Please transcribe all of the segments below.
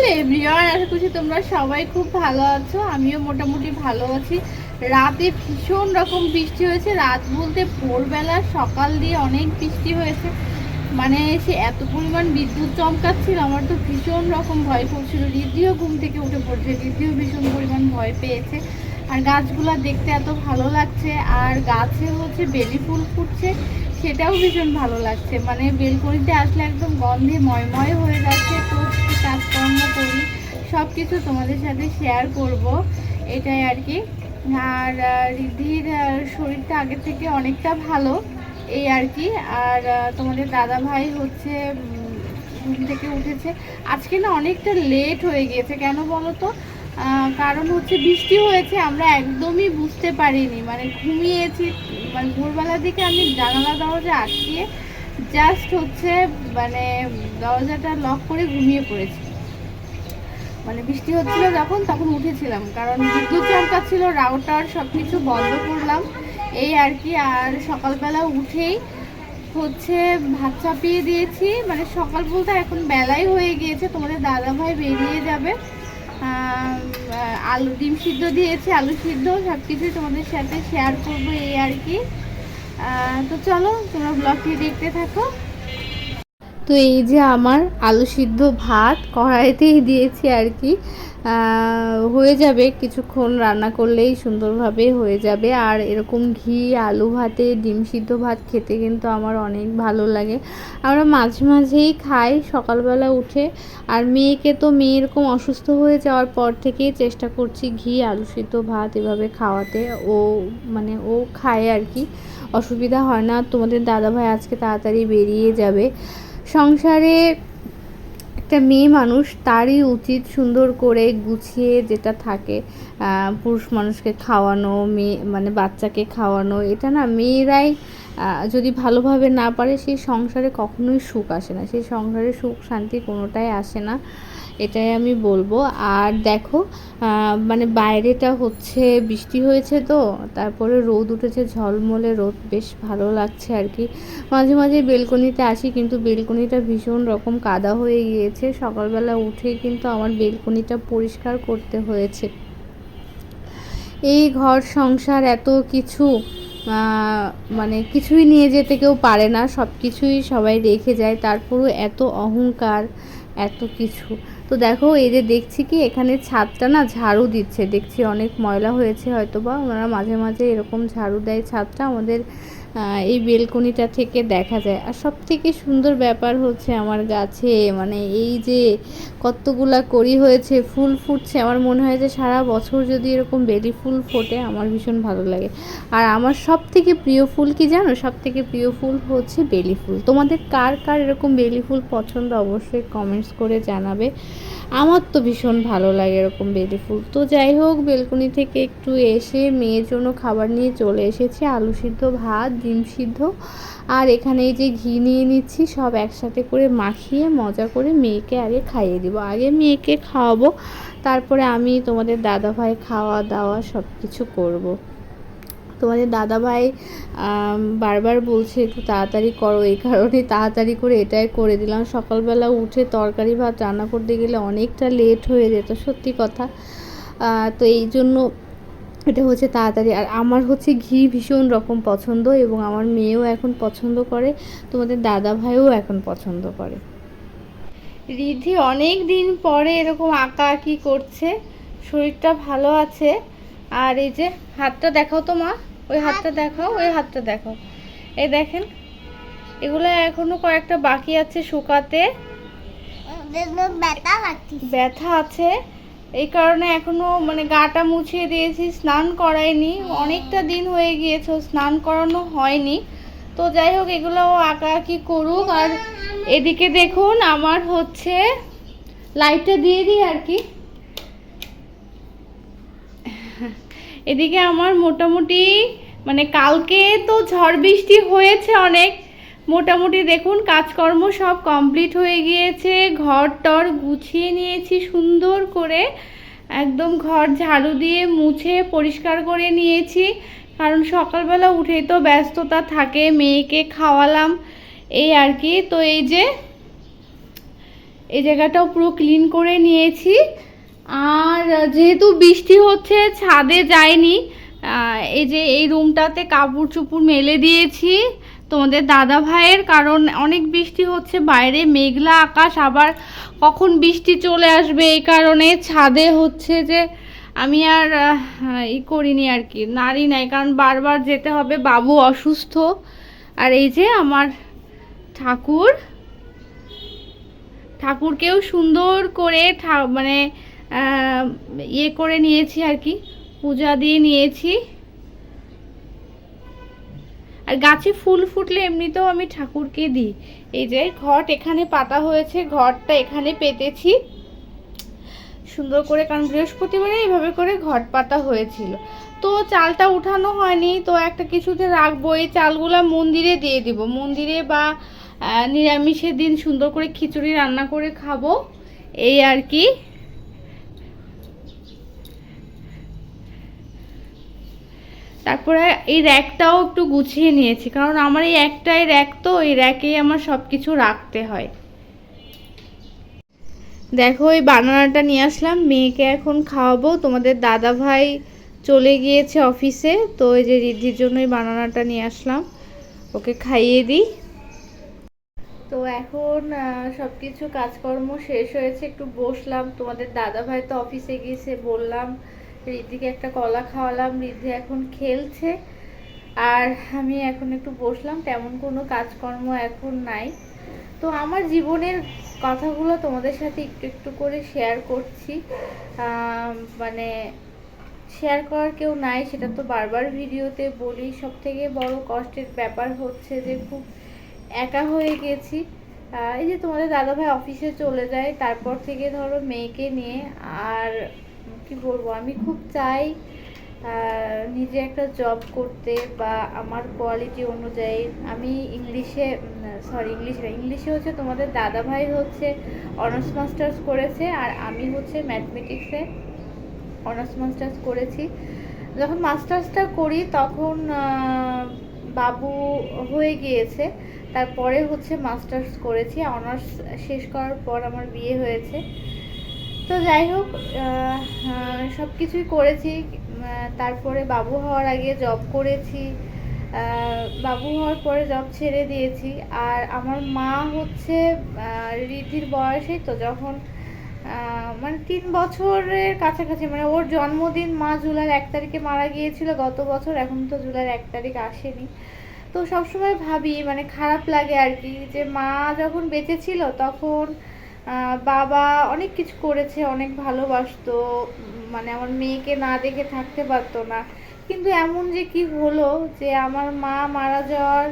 Hello everyone, আশা করছি তোমরা সবাই খুব ভালো আছো। আমিও মোটামুটি ভালো আছি। রাতে ভীষণ রকম বৃষ্টি হয়েছে। রাত বলতে ভোরবেলা সকাল দিয়ে অনেক বৃষ্টি হয়েছে। মানে সে এত পরিমাণ বিদ্যুৎ চমকাচ্ছিল, আমার তো ভীষণ রকম ভয় করছিল। রিদ্ধিও ঘুম থেকে উঠে পড়ছে, রিদ্ধিও ভীষণ পরিমাণ ভয় পেয়েছে। আর গাছগুলা দেখতে এত ভালো লাগছে, আর গাছে হচ্ছে বেলি ফুল ফুটছে, সেটাও ভীষণ ভালো লাগছে। মানে বেলকনিতে আসলে একদম গন্ধে ময়ময় হয়ে যাচ্ছে। তো কাজকর্ম করি, সব কিছু তোমাদের সাথে শেয়ার করব, এটাই আর কি। আর রিদ্ধির শরীরটা আগের থেকে অনেকটা ভালো, এই আর কি। আর তোমাদের দাদা ভাই হচ্ছে ঘুম থেকে উঠেছে। আজকে না অনেকটা লেট হয়ে গিয়েছে, কেন বলো তো? কারণ হচ্ছে বৃষ্টি হয়েছে, আমরা একদমই বুঝতে পারিনি, মানে ঘুমিয়েছি। মানে ভোরবেলার দিকে আমি জানালা দরজা আটকিয়ে জাস্ট হচ্ছে মানে দরজাটা লক করে ঘুমিয়ে পড়েছি। মানে বৃষ্টি হচ্ছিল যখন, তখন উঠেছিলাম, কারণ বিদ্যুৎ চমকাচ্ছিল, রাউটার সব কিছু বন্ধ করলাম, এই আর কি। আর সকালবেলা উঠেই হচ্ছে ভাত চাপিয়ে দিয়েছি। মানে সকাল বলতে এখন বেলাই হয়ে গিয়েছে, তোমাদের দাদা ভাই বেরিয়ে যাবে। আলু ডিম সিদ্ধ দিয়েছি, আলু সিদ্ধ, সব কিছুই তোমাদের সাথে শেয়ার করবো, এই আর কি। তো চলো তোমরা ব্লগটি দেখতে থাকো। তো এই যে আমার আলু সিদ্ধ ভাত কড়াইতেই দিয়েছি আর কি। হয়ে যাবে, কিছুক্ষণ রান্না করলেই সুন্দরভাবে হয়ে যাবে। আর এরকম ঘি আলু ভাতে ডিম সিদ্ধ ভাত খেতে কিন্তু আমার অনেক ভালো লাগে। আমরা মাঝে মাঝেই খাই সকালবেলা উঠে। আর মেয়েকে তো মেয়ে এরকম অসুস্থ হয়ে যাওয়ার পর থেকেই চেষ্টা করছি ঘি আলু সিদ্ধ ভাত এভাবে খাওয়াতে। ও মানে ও খায় আর কি, অসুবিধা হয় না। তোমাদের দাদাভাই আজকে তাড়াতাড়ি বেরিয়ে যাবে। সংসারে একটা মেয়ে মানুষ, তারই উচিত সুন্দর করে গুছিয়ে যেটা থাকে, পুরুষ মানুষকে খাওয়ানো, মেয়ে মানে বাচ্চাকে খাওয়ানো, এটা না মেয়েরাই যদি ভালোভাবে না পারে, সেই সংসারে কখনোই সুখ আসে না, সেই সংসারে সুখ শান্তি কোনোটাই আসে না, এটাই আমি বলবো। আর দেখো মানে বাইরেটা হচ্ছে বৃষ্টি হয়েছে, তো তারপরে রোদ উঠেছে, ঝলমলে রোদ, বেশ ভালো লাগছে আর কি। মাঝে মাঝে বেলকনিতে আসি, কিন্তু বেলকনিটা ভীষণ রকম কাদা হয়ে গিয়েছে। সকালবেলা উঠে কিন্তু আমার বেলকনিটা পরিষ্কার করতে হয়েছে। এই ঘর সংসার এত কিছু, মানে কিছুই নিয়ে যেতে কেউ পারে না, সব কিছুই সবাই রেখে যায়, তারপরও এত অহংকার, এত কিছু। তো দেখো এই যে দেখছি কি এখানে ছাদটা না ঝাড়ু দিচ্ছে, দেখছি অনেক ময়লা হয়েছে, হয়তো বা ওনারা মাঝে মাঝে এরকম ঝাড়ু দেয় ছাদটা, আমাদের এই বেলকনিটা থেকে দেখা যায়। আর সব থেকে সুন্দর ব্যাপার হচ্ছে আমার গাছে, মানে এই যে কতগুলা কড়ি হয়েছে, ফুল ফুটছে, আমার মনে হয় যে সারা বছর যদি এরকম বেলি ফুল ফোটে আমার ভীষণ ভালো লাগে। আর আমার সব থেকে প্রিয় ফুল কি জানো? সব থেকে প্রিয় ফুল হচ্ছে বেলি ফুল। তোমাদের কার কার এরকম বেলি ফুল পছন্দ অবশ্যই কমেন্টস করে জানাবে। আমার তো ভীষণ ভালো লাগে এরকম বেলি ফুল। তো যাই হোক, বেলকনি থেকে একটু এসে মেয়ের জন্য খাবার নিয়ে চলে এসেছি, আলু সিদ্ধ ভাত ডিম সিদ্ধ, আর এখানে এই যে ঘি নিয়ে নিচ্ছি, সব একসাথে করে মাখিয়ে মজা করে মেয়েকে আগে খাইয়ে দিব। আগে মেয়েকে খাওয়াবো, তারপরে আমি তোমাদের দাদাভাই খাওয়া দাওয়া সব কিছু করব। তোমাদের দাদাভাই বারবার বলছে একটু তাড়াতাড়ি করো, এই কারণে তাড়াতাড়ি করে এটাই করে দিলাম। সকালবেলা উঠে তরকারি ভাত রান্না করতে গেলে অনেকটা লেট হয়ে যেত, সত্যি কথা। তো এই জন্য এটা হচ্ছে তাড়াতাড়ি। আর আমার হচ্ছে ঘি ভীষণ রকম পছন্দ, এবং আমার মেয়েও এখন পছন্দ করে, তোমাদের দাদাভাইও এখন পছন্দ করে। রিধি অনেক দিন পরে এরকম আঁকা আঁকি করছে, শরীরটা ভালো আছে। আর এই যে হাতটা দেখাও তো মা, ওই হাতটা দেখাও, ওই হাতটা দেখাও, এই দেখেন, এগুলো এখনো কয়েকটা বাকি আছে শুকাতে, ব্যথা আছে, এই কারণে এখনো মানে গাটা মুছিয়ে দিয়েছি, স্নান করাইনি, অনেকটা দিন হয়ে গিয়েছে, স্নান করানো হয়নি। তো যাই হোক, এগুলো আঁকা আঁকি করুক। আর এদিকে দেখুন আমার হচ্ছে লাইটটা দিয়ে দিই আর কি, এদিকে আমার মোটামুটি মানে কালকে তো ঝড় বৃষ্টি হয়েছে অনেক, মোটামুটি দেখুন কাজকর্ম সব কমপ্লিট হয়ে গিয়েছে, ঘর টর গুছিয়ে নিয়েছি সুন্দর করে, একদম ঘর ঝাড়ু দিয়ে মুছে পরিষ্কার করে নিয়েছি, কারণ সকালবেলা উঠেই তো ব্যস্ততা থাকে, মেয়েকে খাওয়ালাম, এই আর কি। তো এই যে এই জায়গাটাও পুরো ক্লিন করে নিয়েছি। আর যেহেতু বৃষ্টি হচ্ছে ছাদে যায়নি, এই যে এই রুমটাতে কাপড় চোপড় মেলে দিয়েছি তোমাদের দাদা ভাইয়ের, কারণ অনেক বৃষ্টি হচ্ছে বাইরে, মেঘলা আকাশ, আবার কখন বৃষ্টি চলে আসবে এই কারণে ছাদে হচ্ছে যে আমি আর করিনি আর কি, নাড়ি নাই, কারণ বারবার যেতে হবে, বাবু অসুস্থ। আর এই যে আমার ঠাকুরকেও সুন্দর করে মানে ইয়ে করে নিয়েছি আর কি, পূজা দিয়ে নিয়েছি। আর গাছে ফুল ফুটলে এমনিতেও আমি ঠাকুরকে দিই। এই যে ঘট এখানে পাতা হয়েছে, ঘরটা এখানে পেতেছি সুন্দর করে, কারণ বৃহস্পতিবারে এইভাবে করে ঘট পাতা হয়েছিল। তো চালটা উঠানো হয়নি, তো একটা কিছুতে রাখবো, এই চালগুলা মন্দিরে দিয়ে দিব, মন্দিরে বা নিরামিষের দিন সুন্দর করে খিচুড়ি রান্না করে খাবো, এই আর কি। তারপরে এই র্যাকটাও একটু গুছিয়ে নিয়েছি, কারণ আমার এই একটাই র্যাক, তো এই র্যাকেই আমার সব কিছু রাখতে হয়। দেখো এই বানানাটা নিয়ে আসলাম, মেয়েকে এখন খাওয়াবো। তোমাদের দাদা ভাই চলে গিয়েছে অফিসে, তো এই যে রিদ্ধির জন্য এই বানানাটা নিয়ে আসলাম, ওকে খাইয়ে দিই। তো এখন সব কিছু কাজকর্ম শেষ হয়েছে, একটু বসলাম। তোমাদের দাদা ভাই তো অফিসে গিয়েছে বললাম, রিদ্ধিকে একটা কলা খাওয়ালাম, রিদ্ধি এখন খেলছে, আর আমি এখন একটু বসলাম, তেমন কোনো কাজকর্ম এখন নাই। তো আমার জীবনের কথাগুলো তোমাদের সাথে একটু একটু করে শেয়ার করছি, মানে শেয়ার করার কেউ নাই সেটা তো বারবার ভিডিওতে বলি। সব থেকে বড় কষ্টের ব্যাপার হচ্ছে যে খুব একা হয়ে গেছি। এই যে তোমাদের দাদাভাই অফিসে চলে যায়, তারপর থেকে ধরো মেয়েকে নিয়ে, আর কি বলবো, আমি খুব চাই নিজে একটা জব করতে, বা আমার কোয়ালিটি অনুযায়ী। আমি ইংলিশে হচ্ছে তোমাদের দাদাভাই হচ্ছে অনার্স মাস্টার্স করেছে, আর আমি হচ্ছে ম্যাথমেটিক্সে অনার্স মাস্টার্স করেছি। যখন মাস্টার্সটা করি তখন বাবু হয়ে গিয়েছে, তারপরে হচ্ছে মাস্টার্স করেছি, অনার্স শেষ করার পর আমার বিয়ে হয়েছে। তো যাই হোক, সব কিছুই করেছি। তারপরে বাবু হওয়ার আগে জব করেছি, বাবু হওয়ার পরে জব ছেড়ে দিয়েছি। আর আমার মা হচ্ছে রিদ্ধির বয়সেই তো, যখন মানে 3 বছরের কাছাকাছি, মানে ওর জন্মদিন মা জুলাইয়ের 1 তারিখে মারা গিয়েছিল গত বছর, এখন তো জুলাইয়ের 1 তারিখ আসেনি। তো সবসময় ভাবি, মানে খারাপ লাগে আর কি, যে মা যখন বেঁচে ছিল তখন বাবা অনেক কিছু করেছে, অনেক ভালোবাসতো, মানে আমার মেয়েকে না দেখে থাকতে পারতো না। কিন্তু এমন যে কি হলো, যে আমার মা মারা যাওয়ার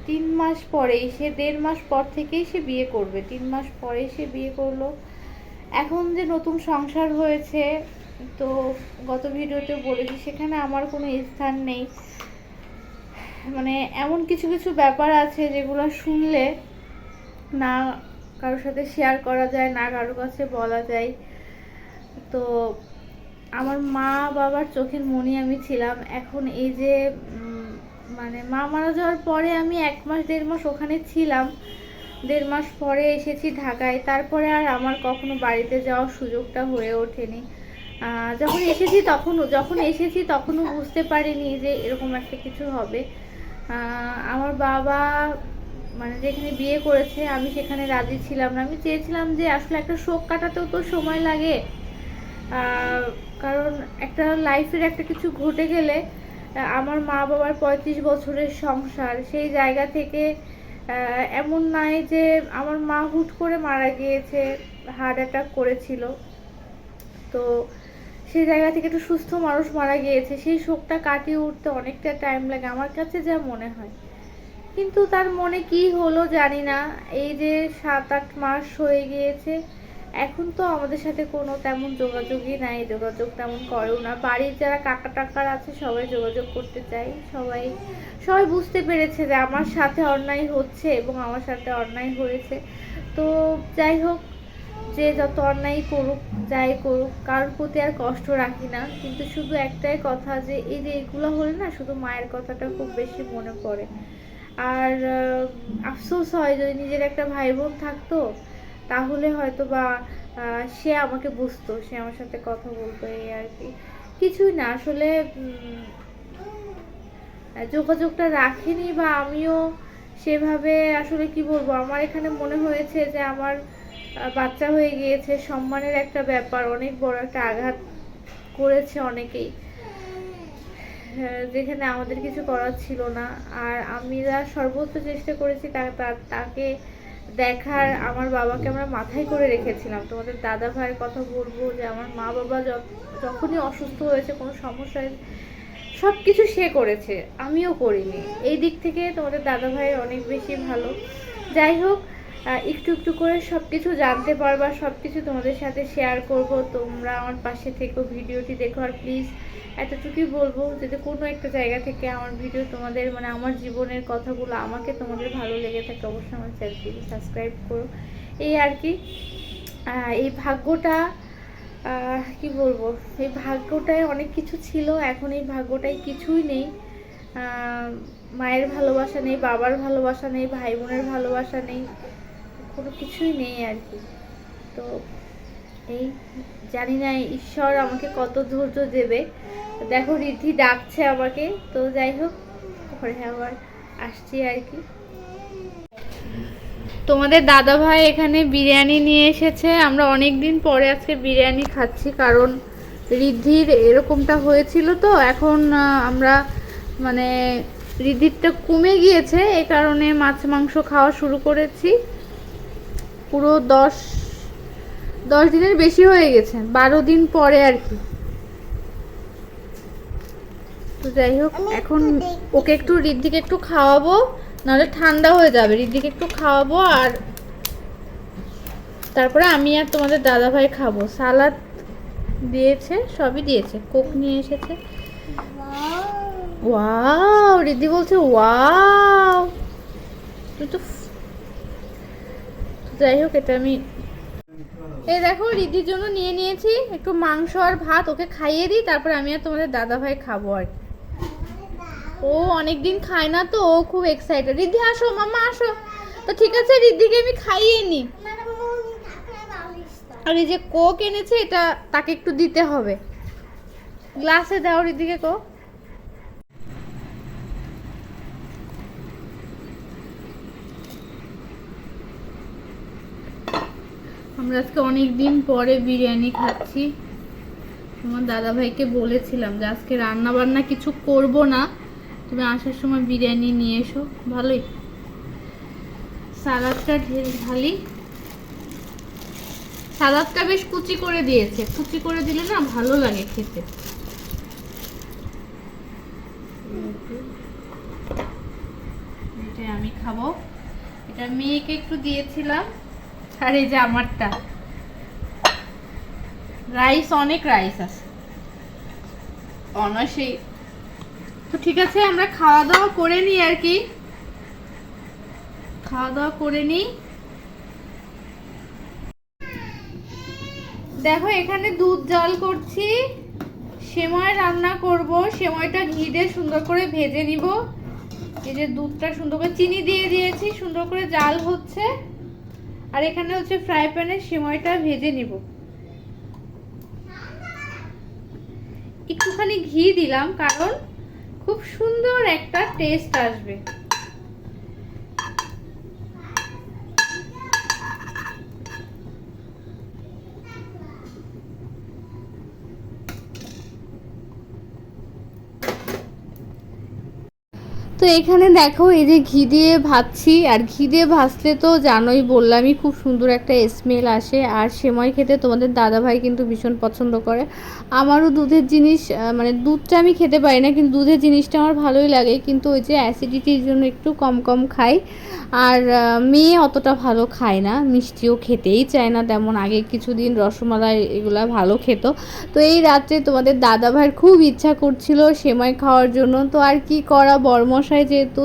3 মাস পরেই, সে 1.5 মাস পর থেকেই সে বিয়ে করবে, 3 মাস পরেই সে বিয়ে করলো। এখন যে নতুন সংসার হয়েছে, তো গত ভিডিওতে বলেছি, সেখানে আমার কোনো স্থান নেই। মানে এমন কিছু কিছু ব্যাপার আছে যেগুলো শুনলে না কারোর সাথে শেয়ার করা যায়, না কারোর কাছে বলা যায়। তো আমার মা বাবার চোখের মণি আমি ছিলাম। এখন এই যে মানে মা মারা যাওয়ার পরে আমি 1 মাস 1.5 মাস ওখানে ছিলাম, 1.5 মাস পরে এসেছি ঢাকায়। তারপরে আর আমার কখনো বাড়িতে যাওয়ার সুযোগটা হয়ে ওঠেনি। যখন এসেছি তখনও বুঝতে পারিনি যে এরকম একটা কিছু হবে। আমার বাবা মানে যেখানে বিয়ে করেছে আমি সেখানে রাজি ছিলাম না। আমি চেয়েছিলাম যে আসলে একটা শোক কাটাতেও তো সময় লাগে, কারণ একটা লাইফের একটা কিছু ঘটে গেলে, আমার মা বাবার 35 বছরের সংসার, সেই জায়গা থেকে এমন নাই যে আমার মা হুট করে মারা গিয়েছে, হার্ট অ্যাটাক করেছিল, তো সেই জায়গা থেকে একটু সুস্থ মানুষ মারা গিয়েছে, সেই শোকটা কাটিয়ে উঠতে অনেকটা টাইম লাগে আমার কাছে যা মনে হয়। কিন্তু তার মনে কি হলো জানি না, এই যে 7-8 মাস হয়ে গিয়েছে, এখন তো আমাদের সাথে কোনো তেমন যোগাযোগই নাই, যোগাযোগ তেমন করেও না। বাড়ির যারা কাকা টাকার আছে সবাই যোগাযোগ করতে চাই, সবাই বুঝতে পেরেছে যে আমার সাথে অন্যায় হচ্ছে এবং আমার সাথে অন্যায় হয়েছে। তো যাই হোক, যে যত অন্যায় করুক, যাই করুক, কারোর প্রতি আর কষ্ট রাখি না। কিন্তু শুধু একটাই কথা, যে এই যে এগুলো হলে না, শুধু মায়ের কথাটা খুব বেশি মনে পড়ে। আর আফসোস হয় যদি নিজের একটা ভাই বোন থাকতো, তাহলে হয়তো বা সে আমাকে বুঝতো, সে আমার সাথে কথা বলতো, এই আর কি। কিছুই না আসলে, যোগাযোগটা রাখেনি বা আমিও সেভাবে, আসলে কি বলবো, আমার এখানে মনে হয়েছে যে আমার বাচ্চা হয়ে গিয়েছে, সম্মানের একটা ব্যাপার, অনেক বড় একটা আঘাত করেছে অনেকেই, যেখানে আমাদের কিছু করার ছিল না। আর আমরা সর্বোচ্চ চেষ্টা করেছি তাকে দেখার। আমার বাবাকে আমরা মাথায় করে রেখেছিলাম। তোমাদের দাদা ভাইয়ের কথা বলবো যে আমার মা বাবা যখনই অসুস্থ হয়েছে, কোনো সমস্যায়, সব কিছু সে করেছে, আমিও করিনি। এই দিক থেকে তোমাদের দাদা ভাই অনেক বেশি ভালো। যাই হোক, একটু একটু করে সব কিছু জানতে পারবা, সব কিছু তোমাদের সাথে শেয়ার করব। তোমরা আমার পাশে থেকো, ভিডিওটি দেখো। আর প্লিজ এতটুকুই বলবো, যদি কোনো একটা জায়গা থেকে আমার ভিডিও তোমাদের, মানে আমার জীবনের কথাগুলো আমাকে তোমাদের ভালো লেগে থাকে, অবশ্যই আমার চ্যানেলটি সাবস্ক্রাইব করো। এই আর কি। এই ভাগ্যটা, কি বলবো, এই ভাগ্যটায় অনেক কিছু ছিল, এখন এই ভাগ্যটায় কিছুই নেই। মায়ের ভালোবাসা নেই, বাবার ভালোবাসা নেই, ভাই বোনের ভালোবাসা নেই, কোনো কিছুই নেই আর কি। তো এই জানি না ঈশ্বর আমাকে কত ধৈর্য দেবে। দেখো রিদ্ধি ডাকছে আমাকে, তো যাই হোক, পরে আবার আসছি আর কি। তোমাদের দাদা ভাই এখানে বিরিয়ানি নিয়ে এসেছে। আমরা অনেক দিন পরে আজকে বিরিয়ানি খাচ্ছি, কারণ রিদ্ধির এরকমটা হয়েছিল, তো এখন আমরা মানে রিদ্ধিরটা কমে গিয়েছে, এই কারণে মাছ মাংস খাওয়া শুরু করেছি। পুরো 10 দিনের বেশি হয়ে গেছে, 12 দিন পরে আর কি। তো যাই হোক, এখন ওকে একটু, রিদ্ধিকে একটু খাওয়াবো, নাহলে ঠান্ডা হয়ে যাবে। রিদ্ধিকে একটু খাওয়াবো, আর তারপরে আমি আর তোমাদের দাদা ভাই খাবো। সালাদ দিয়েছে, সবই দিয়েছে, কোক নিয়ে এসেছে। ওয়াও, রিদ্ধি বলছে ওয়াও। তো যাই হোক, এটা আমি, এই দেখো রিদ্ধির জন্য নিয়ে নিয়েছি একটু মাংস আর ভাত, ওকে খাইয়ে দিই, তারপরে আমি আর তোমাদের দাদা ভাই খাবো আর কি। ও অনেকদিন খায় না, তো ও খুব এক্সাইটেড। রিদ্ধি আসো, মামা আসো। তো ঠিক আছে, রিদ্ধিকে আমি খাইয়ে নি। আর এই যে কোক এনেছে, এটা তাকে একটু দিতে হবে। গ্লাসে দাও রিদ্ধিকে কোক। আমরা আজকে অনেক দিন পরে বিরিয়ানি খাচ্ছি। তোমার দাদা ভাইকে বলেছিলাম যে আজকে রান্না বান্না কিছু করব না, তুমি আসার সময় বিরিয়ানি নিয়ে এসো। ভালোই, সালাদটা ঢালি। সালাদটা বেশ কুচি করে দিয়েছে, কুচি করে দিলে না ভালো লাগে খেতে। এটা আমি খাবো, এটা মেয়েকে একটু দিয়েছিলাম। আর এই যে আমারটা, রাইস, অনেক রাইস আছে অনাসেই। তো ঠিক আছে, আমরা খাওয়া দাওয়া করে নিই আর কি, খাওয়া দাওয়া করে নিই। দেখো এখানে দুধ জাল করছি, সেমাই রান্না করব। সেমাইটা ঘি দিয়ে সুন্দর করে ভেজে নিব। এই যে দুধটা সুন্দর করে চিনি দিয়ে দিয়েছি, সুন্দর করে জাল হচ্ছে। আর এখানে হচ্ছে ফ্রাই প্যানে সেমাইটা ভেজে নিব। একটুখানি ঘি দিলাম, কারণ খুব সুন্দর একটা টেস্ট আসবে। তো এখানে দেখো, এই যে ঘি দিয়ে ভাজছি, আর ঘি দিয়ে ভাজলে তো জানোই, বললামই, খুব সুন্দর একটা স্মেল আসে। আর সেমাই খেতে তোমাদের দাদাভাই কিন্তু ভীষণ পছন্দ করে। আমারও দুধের জিনিস, মানে দুধটা আমি খেতে পারি না, কিন্তু দুধের জিনিসটা আমার ভালোই লাগে, কিন্তু ওই যে অ্যাসিডিটির জন্য একটু কম কম খাই। আর মেয়ে অতটা ভালো খায় না, মিষ্টিও খেতেই চায় না তেমন। আগে কিছুদিন রসমালাই এগুলা ভালো খেত। তো এই রাত্রে তোমাদের দাদাভাইয়ের খুব ইচ্ছা করছিল সেমাই খাওয়ার জন্য। তো আর কি করা, বরমশাই মশাই যেহেতু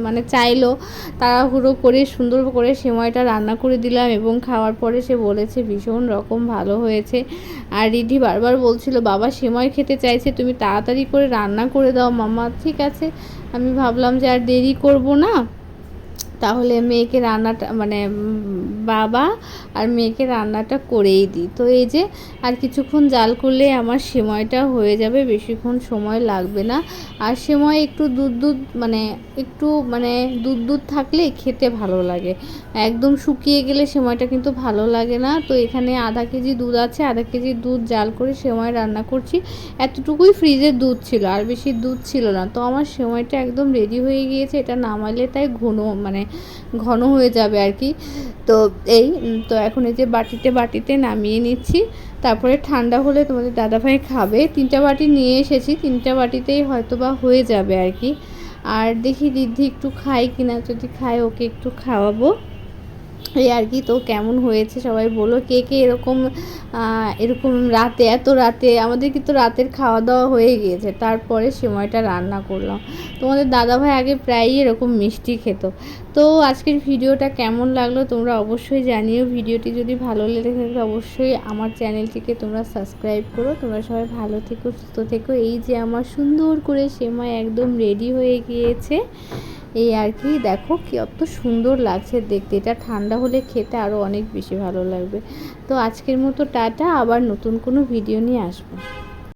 মানে চাইলো, তাড়াহুড়ো করে সুন্দর করে সেমাইটা রান্না করে দিলাম এবং খাওয়ার পরে সে বলেছে ভীষণ রকম ভালো হয়েছে। আর রিধি বারবার বলছিল বাবা সেমাই খেতে চাইছে, তুমি তাড়াতাড়ি করে রান্না করে দাও মাম্মা। ঠিক আছে, আমি ভাবলাম যে আর দেরি করব না, তাহলে মেয়েকে রান্নাটা মানে বাবা আর মেয়েকে রান্নাটা করেই দিই। তো এই যে আর কিছুক্ষণ জাল করলে আমার সেমাইটা হয়ে যাবে, বেশিক্ষণ সময় লাগবে না। আর সেমাই একটু দুধ মানে দুধ থাকলে খেতে ভালো লাগে, একদম শুকিয়ে গেলে সেমাইটা কিন্তু ভালো লাগে না। তো এখানে আধা কেজি দুধ আছে, আধা কেজি দুধ জাল করে সেমাই রান্না করছি। এতটুকুই ফ্রিজের দুধ ছিল, আর বেশি দুধ ছিল না। তো আমার সেমাইটা একদম রেডি হয়ে গিয়েছে, এটা নামালে তাই ঘন হয়ে যাবে আর কি। তো তো এখন এই যে বাটিতে নামিয়ে নিচ্ছি, তারপরে ঠান্ডা হলে তোমাদের দাদাভাই খাবে। 3টা বাটি নিয়ে এসেছি, 3টা বাটিতেই হয়তো বা হয়ে যাবে আর কি। আর দেখি রিদ্ধি একটু খায় কিনা, যদি খায় ওকে একটু খাওয়াবো এই আর কি। তো কেমন হয়েছে সবাই বলো, কে কে এরকম এত রাতে, আমাদের কিন্তু রাতের খাওয়া দাওয়া হয়ে গিয়েছে, তারপরে সেমাইটা রান্না করলাম। তোমাদের দাদাভাই আগে প্রায়ই এরকম মিষ্টি খেত। তো আজকের ভিডিওটা কেমন লাগলো তোমরা অবশ্যই জানিও। ভিডিওটি যদি ভালো লেগে থাকে অবশ্যই আমার চ্যানেলটিকে তোমরা সাবস্ক্রাইব করো। তোমরা সবাই ভালো থেকো, সুস্থ থেকো। এই যে আমার সুন্দর করে সেমাই একদম রেডি হয়ে গিয়েছে এই আর কি। দেখো কত সুন্দর লাগছে দেখতে, এটা ঠান্ডা হলে খেতে আরও অনেক বেশি ভালো লাগবে। তো আজকের মতো টাটা, আবার নতুন কোনো ভিডিও নিয়ে আসবো।